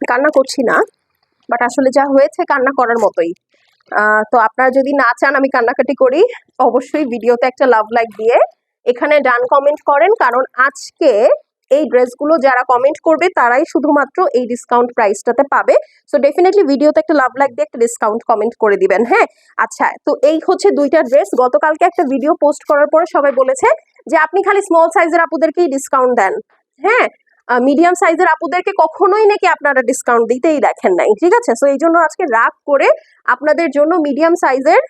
কান্না করছি না, বাট আসলে যা হয়েছে কান্না করার মতোই। তো আপনারা যদি না চান আমি কান্নাকাটি করি, অবশ্যই ভিডিওতে একটা লাভ লাইক দিয়ে এখানে ডান কমেন্ট করেন, কারণ আজকে এই ড্রেসগুলো যারা কমেন্ট করবে তারাই শুধুমাত্র এই ডিসকাউন্ট প্রাইসটাতে পাবে। সো ডেফিনেটলি ভিডিওতে একটা লাভ লাইক দিয়ে একটা ডিসকাউন্ট কমেন্ট করে দিবেন। হ্যাঁ, আচ্ছা, তো এই হচ্ছে দুইটা ড্রেস। গতকালকে একটা ভিডিও পোস্ট করার পরে সবাই বলেছে যে আপনি খালি স্মল সাইজের আপুদেরকেই ডিসকাউন্ট দেন। হ্যাঁ, মিডিয়াম সাইজের আপুদেরকে কখনোই নাকি আপনারা ডিসকাউন্ট দিতেই দেখেন নাই। ঠিক আছে, সো এই জন্য আজকে রাগ করে আপনাদের জন্য মিডিয়াম সাইজের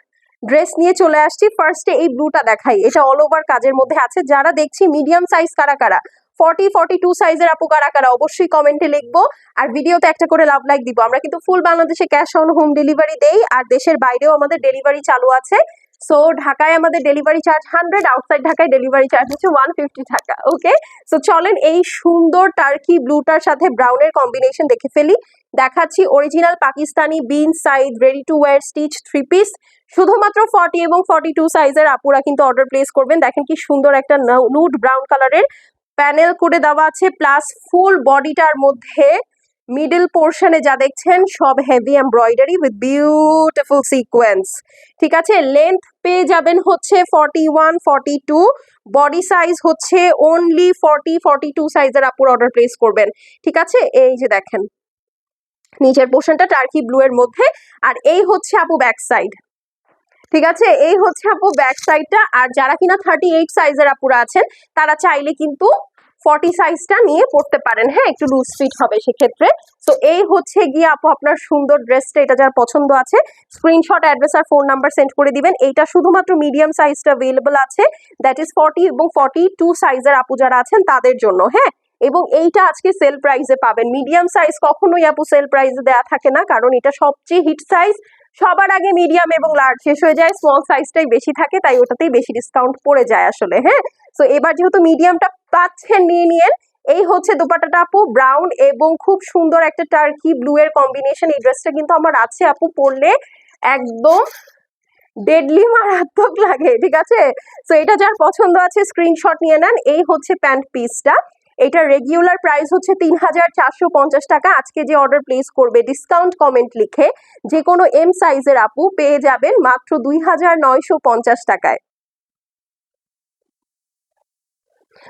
ড্রেস নিয়ে চলে আসছি। ফার্স্টে এই ব্লুটা দেখাই, এটা অল ওভার কাজের মধ্যে আছে। যারা দেখছি মিডিয়াম সাইজ কারা কারা, 40-42 সাইজের আপু কারা কারা, অবশ্যই কমেন্টে লিখবো আর ভিডিওতে একটা করে লাভ লাইক দিব। আমরা কিন্তু ফুল বাংলাদেশে ক্যাশ অন হোম ডেলিভারি দেই, আর দেশের বাইরেও আমাদের ডেলিভারি চালু আছে। সো ঢাকায় আমাদের ডেলিভারি চার্জ 100, আউটসাইড ঢাকায় ডেলিভারি চার্জ হচ্ছে 150 টাকা। ওকে, সো চলেন এই সুন্দর টার্কি ব্লুটার সাথে ব্রাউনের কম্বিনেশন দেখে ফেলি। দেখাচ্ছি original Pakistani Bin Saeed ready to wear stitch 3 piece. শুধুমাত্র 40 এবং 42 সাইজের আপুরা কিন্তু অর্ডার প্লেস করবেন। দেখেন কি সুন্দর একটা নুড ব্রাউন কালারের প্যানেল করে দেওয়া আছে, প্লাস ফুল বডিটার মধ্যে মিডল পোর্শনে যা দেখছেন সব heavy embroidery with beautiful sequence. ঠিক আছে, লেন্থ পেয়ে যাবেন হচ্ছে 41-42, বডি সাইজ হচ্ছে অনলি 40-42 সাইজের আপুর অর্ডার প্লেস করবেন। ঠিক আছে, এই যে দেখেন নিচের পোর্শনটা টার্কি ব্লু এর মধ্যে, আর এই হচ্ছে আপু ব্যাক সাইড। ঠিক আছে, এই হচ্ছে আপু ব্যাক সাইডটা। আর যারা কিনা 38 সাইজের আপুরা আছেন তারা চাইলে কিন্তু 40 সাইজটা নিয়ে পড়তে পারেন। হ্যাঁ, একটু লুজ ফিট হবে সেক্ষেত্রে। সো এই হচ্ছে গিয়ে আপু আপনার সুন্দর ড্রেসটা। এটা যার পছন্দ আছে স্ক্রিনশট, অ্যাড্রেস আর ফোন নাম্বার সেন্ড করে দিবেন। এইটা শুধুমাত্র মিডিয়াম সাইজটা অ্যাভেলেবল আছে, দ্যাট ইজ 40 এবং 42 সাইজের আপু যারা আছেন তাদের জন্য। হ্যাঁ, এবং এইটা আজকে সেল প্রাইসে পাবেন। মিডিয়াম সাইজ কখনোই আপু সেল প্রাইসে দেওয়া থাকে না, কারণ এটা সবচেয়ে হিট সাইজ। সবার আগে মিডিয়াম এবং লার্জ শেষ হয়ে যায়, স্মল সাইজটাই বেশি থাকে, তাই ওটাতেই বেশি ডিসকাউন্ট পড়ে যায় আসলে। হ্যাঁ, সো এবার যেহেতু মিডিয়ামটা পাচ্ছেন নিয়ে নিয়েন। এই হচ্ছে দোপাট্টাটা আপু, ব্রাউন এবং খুব সুন্দর একটা টার্কি ব্লু এর কম্বিনেশন। এই ড্রেসটা কিন্তু আমার আছে আপু, পরলে একদম ডেডলি মারাত্মক লাগে। ঠিক আছে, সো এটা যার পছন্দ আছে স্ক্রিনশট নিয়ে নেন। এই হচ্ছে প্যান্ট পিসটা, এটা রেগুলার প্রাইস হচ্ছে 3450 টাকা। আজকে যে অর্ডার প্লেস করবে ডিসকাউন্ট কমেন্ট লিখে যে কোনো এম সাইজের আপু পেয়ে যাবেন মাত্র 2950 টাকায়।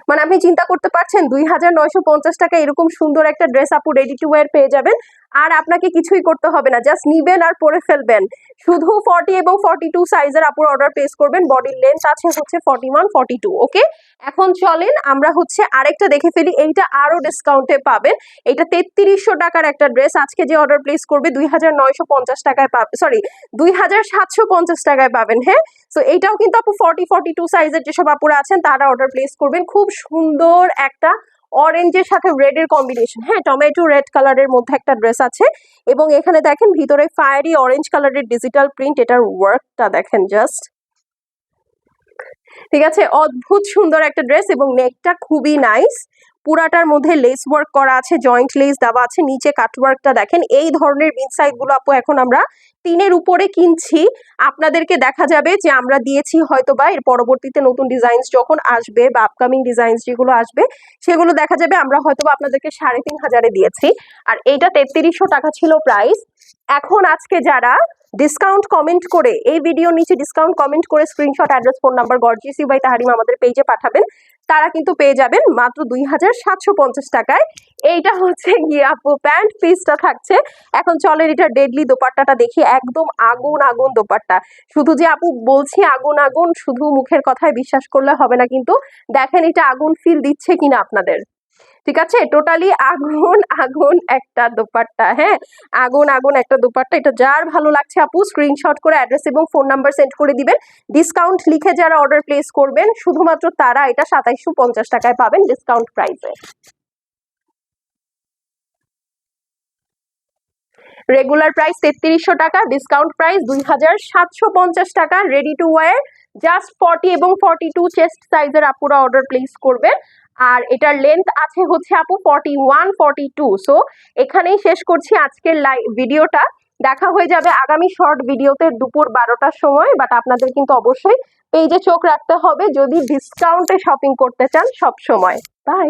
মানে আপনি চিন্তা করতে পারছেন 2950 টাকা এরকম সুন্দর একটা ড্রেস আপু রেডি টু ওয়্যার পেয়ে যাবেন। আর আপনাকে কিছুই করতে হবে না, জাস্ট নিবেন আর পরে ফেলবেন। শুধু 40 এবং 42 সাইজের আপুর অর্ডার প্লেস করবেন। বডির লেন্থ আছে হচ্ছে 41-42। ওকে, এখন চলেন আমরা হচ্ছে আরেকটা দেখে ফেলি। এইটা আরো ডিসকাউন্টে পাবেন। এটা 3300 টাকার একটা ড্রেস। আজকে যে অর্ডার প্লেস করবে 2950 টাকায় পাবে, সরি 2750 টাকায় পাবেন। হ্যাঁ, সো এইটাও কিন্তু আপু 40-42 সাইজের যেসব আপুরা আছেন তারা অর্ডার প্লেস করবেন। খুব সুন্দর একটা অরেঞ্জের সাথে রেড এর কম্বিনেশন। হ্যাঁ, টমেটো রেড কালারের মধ্যে একটা ড্রেস আছে, এবং এখানে দেখেন ভিতরে ফায়ারি অরেঞ্জ কালারের ডিজিটাল প্রিন্ট। এটার ওয়ার্কটা দেখেন জাস্ট। ঠিক আছে, অদ্ভুত সুন্দর একটা ড্রেস, এবং নেকটা খুবই নাইস। পুরাটার মধ্যে লেস ওয়ার্ক করা আছে, জয়েন্ট লেস দেওয়া আছে, নিচে কাটওয়ার্কটা দেখেন। এই ধরনের বিন সাইড গুলো আপু এখন আমরা 3-এর উপরে কিনছি। আপনাদেরকে দেখা যাবে যে আমরা দিয়েছি হয়তো বা এর পরবর্তীতে নতুন ডিজাইনস যখন আসবে বা আপকামিং ডিজাইনস যেগুলো আসবে সেগুলো দেখা যাবে আমরা হয়তো বা আপনাদেরকে 3500-এ দিয়েছি। আর এইটা 3300 টাকা ছিল প্রাইস। এখন আজকে যারা ডিসকাউন্ট কমেন্ট করে এই ভিডিওর নিচে ডিসকাউন্ট কমেন্ট করে screenshot, address, phone number Gorgeous You by Tahrima আমাদের পেজে পাঠাবেন, তারা কিন্তু পেয়ে যাবেন মাত্র 2750 টাকায়। এইটা হচ্ছে গিয়ে আপু প্যান্ট পিসটা থাকছে। এখন চলেন এটা ডেডলি দোপাট্টাটা দেখি। একদম আগুন আগুন দোপাট্টা। শুধু যে আপু বলছি আগুন আগুন, শুধু মুখের কথায় বিশ্বাস করলে হবে না, কিন্তু দেখেন এটা আগুন ফিল দিচ্ছে কিনা আপনাদের। ঠিক আছে, টোটালি আগুন আগুন একটা দোপাট্টা। হ্যাঁ, আগুন আগুন একটা দোপাট্টা। এটা যার ভালো লাগছে আপু স্ক্রিনশট করে অ্যাড্রেস এবং ফোন নাম্বার সেন্ড করে দিবেন। ডিসকাউন্ট লিখে যারা অর্ডার প্লেস করবেন শুধুমাত্র তারা এটা 2750 টাকায় পাবেন ডিসকাউন্ট প্রাইসে। রেগুলার প্রাইস 3300 টাকা, ডিসকাউন্ট প্রাইস 2750 টাকা। রেডি টু ওয়্যার, জাস্ট 40 এবং 42 চেস্ট সাইজের আপুরা অর্ডার প্লেস করবেন। আর এটার লেন্থ আছে হচ্ছে আপু 41-42। সো এখানেই শেষ করছি আজকের ভিডিওটা। দেখা হয়ে যাবে আগামী শর্ট ভিডিওতে দুপুর 12টার সময়। বাট আপনাদের কিন্তু অবশ্যই পেজে চোখ রাখতে হবে যদি ডিসকাউন্টে শপিং করতে চান সব সময়। বাই।